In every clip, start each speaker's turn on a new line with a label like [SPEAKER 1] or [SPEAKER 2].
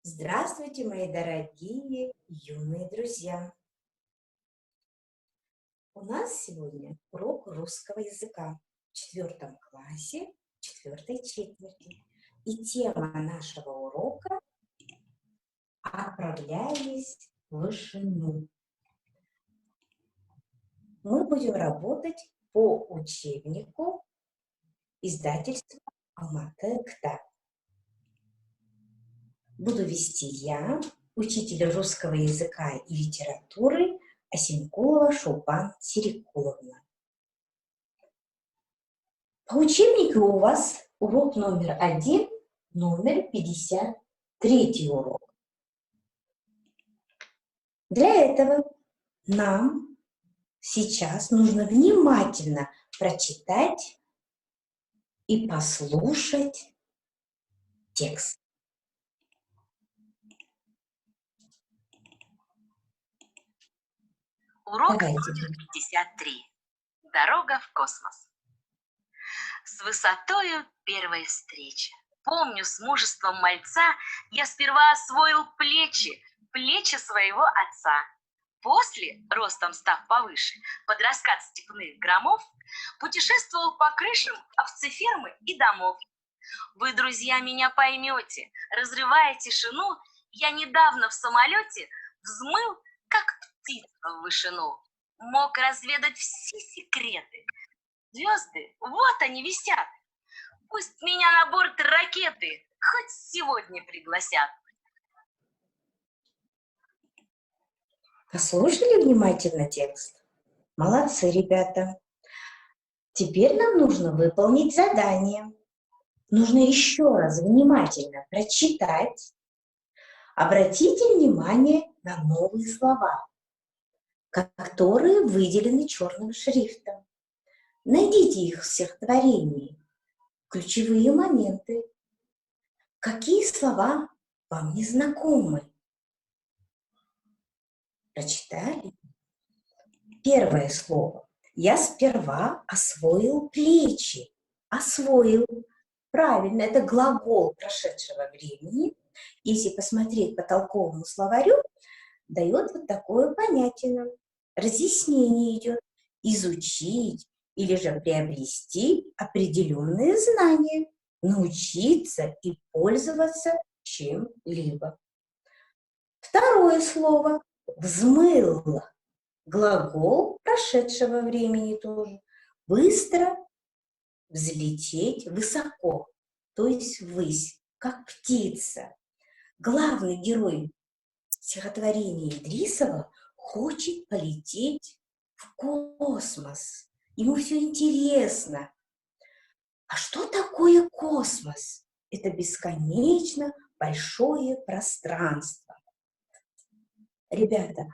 [SPEAKER 1] Здравствуйте, мои дорогие юные друзья! У нас сегодня урок русского языка в 4 классе, 4 четверти. И тема нашего урока — «Отправляясь в вышину». Мы будем работать по учебнику издательства Алматы-Кітап. Буду вести я, учитель русского языка и литературы Асенкулова Шолпан Серикуловна. По учебнику у вас урок номер 1, номер 53 урок. Для этого нам сейчас нужно внимательно прочитать и послушать текст.
[SPEAKER 2] Урок номер 53. Дорога в космос. С высотою первой встречи. Помню, с мужеством мальца я сперва освоил плечи своего отца. После, ростом став повыше, под раскат степных громов, путешествовал по крышам овцефермы и домов. Вы, друзья, меня поймете, разрывая тишину, я недавно в самолете взмыл, как птица в вышину. Мог разведать все секреты. Звезды, вот они висят. Пусть меня на борт ракеты хоть сегодня пригласят.
[SPEAKER 1] Послушали внимательно текст? Молодцы, ребята! Теперь нам нужно выполнить задание. Нужно еще раз внимательно прочитать. Обратите внимание на новые слова, которые выделены черным шрифтом. Найдите их в стихотворении. Ключевые моменты. Какие слова вам не знакомы? Прочитали? Первое слово. Я сперва освоил плечи. Освоил. Правильно, это глагол прошедшего времени. Если посмотреть по толковому словарю, дает вот такое понятие. Разъяснение идет. Изучить или же приобрести определенные знания, научиться и пользоваться чем-либо. Второе слово. Взмыл. Глагол прошедшего времени тоже. Быстро взлететь высоко, то есть ввысь, как птица. Главный герой стихотворения Идрисова хочет полететь в космос. Ему все интересно. А что такое космос? Это бесконечно большое пространство. Ребята,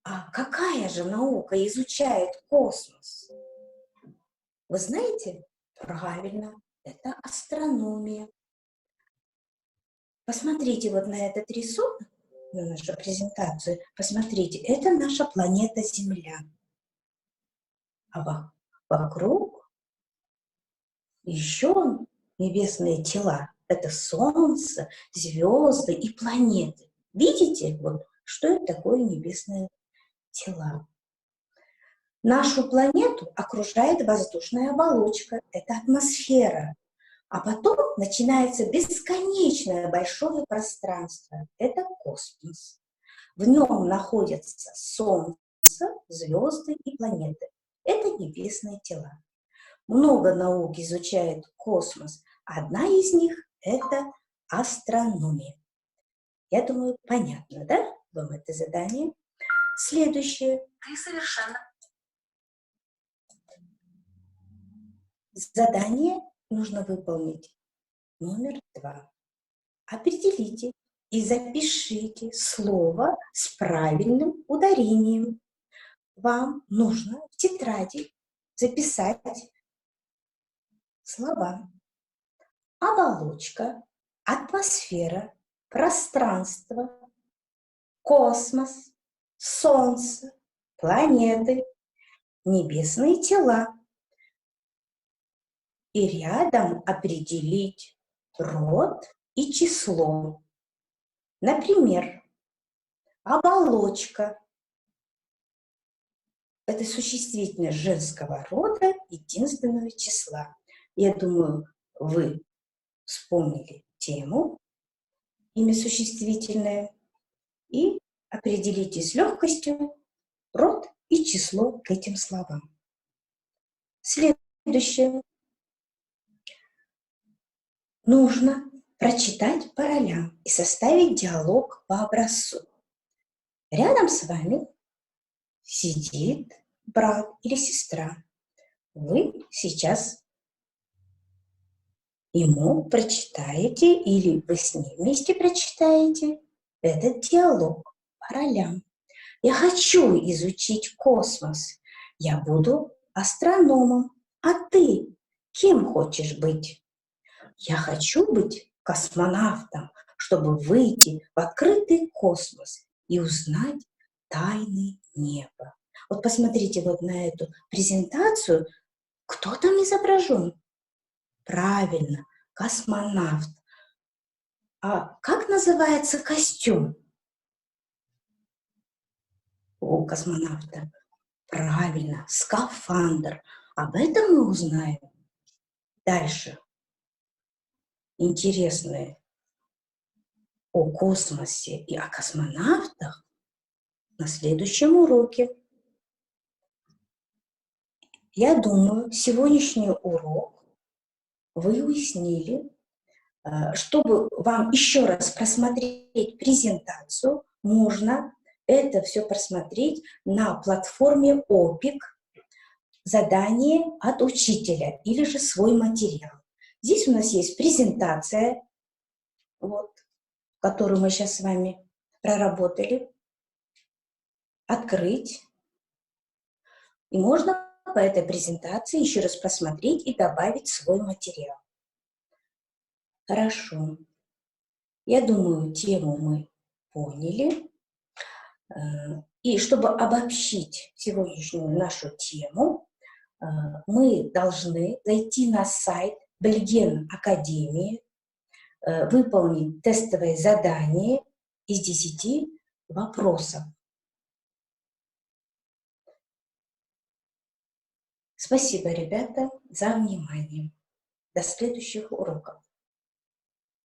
[SPEAKER 1] а какая же наука изучает космос? Вы знаете? Правильно, это астрономия. Посмотрите вот на этот рисунок, на нашу презентацию. Посмотрите, это наша планета Земля. А вокруг еще небесные тела. Это Солнце, звезды и планеты. Видите, вот, что это такое небесные тела? Нашу планету окружает воздушная оболочка, это атмосфера. А потом начинается бесконечное большое пространство, это космос. В нем находятся Солнце, звезды и планеты. Это небесные тела. Много наук изучает космос. Одна из них – это астрономия. Я думаю, понятно, да, вам это задание? Следующее.
[SPEAKER 2] Ты совершенно...
[SPEAKER 1] Задание нужно выполнить номер 2. Определите и запишите слово с правильным ударением. Вам нужно в тетради записать слова: оболочка, атмосфера, пространство, космос, Солнце, планеты, небесные тела. И рядом определить род и число. Например, оболочка – это существительное женского рода единственного числа. Я думаю, вы вспомнили тему, имя существительное, и определите с легкостью род и число к этим словам. Следующее. Нужно прочитать по ролям и составить диалог по образцу. Рядом с вами сидит брат или сестра. Вы сейчас ему прочитаете или вы с ним вместе прочитаете этот диалог по ролям. Я хочу изучить космос. Я буду астрономом. А ты кем хочешь быть? Я хочу быть космонавтом, чтобы выйти в открытый космос и узнать тайны неба. Вот посмотрите вот на эту презентацию. Кто там изображен? Правильно, космонавт. А как называется костюм у космонавта? Правильно, скафандр. Об этом мы узнаем дальше. Интересное о космосе и о космонавтах на следующем уроке. Я думаю, сегодняшний урок вы уяснили. Чтобы вам еще раз просмотреть презентацию, можно это все просмотреть на платформе ОПИК «Задание от учителя» или же свой материал. Здесь у нас есть презентация, вот, которую мы сейчас с вами проработали. Открыть. И можно по этой презентации еще раз просмотреть и добавить свой материал. Хорошо. Я думаю, тему мы поняли. И чтобы обобщить сегодняшнюю нашу тему, мы должны зайти на сайт Бельген Академии, выполнить тестовое задание из 10 вопросов. Спасибо, ребята, за внимание. До следующих уроков.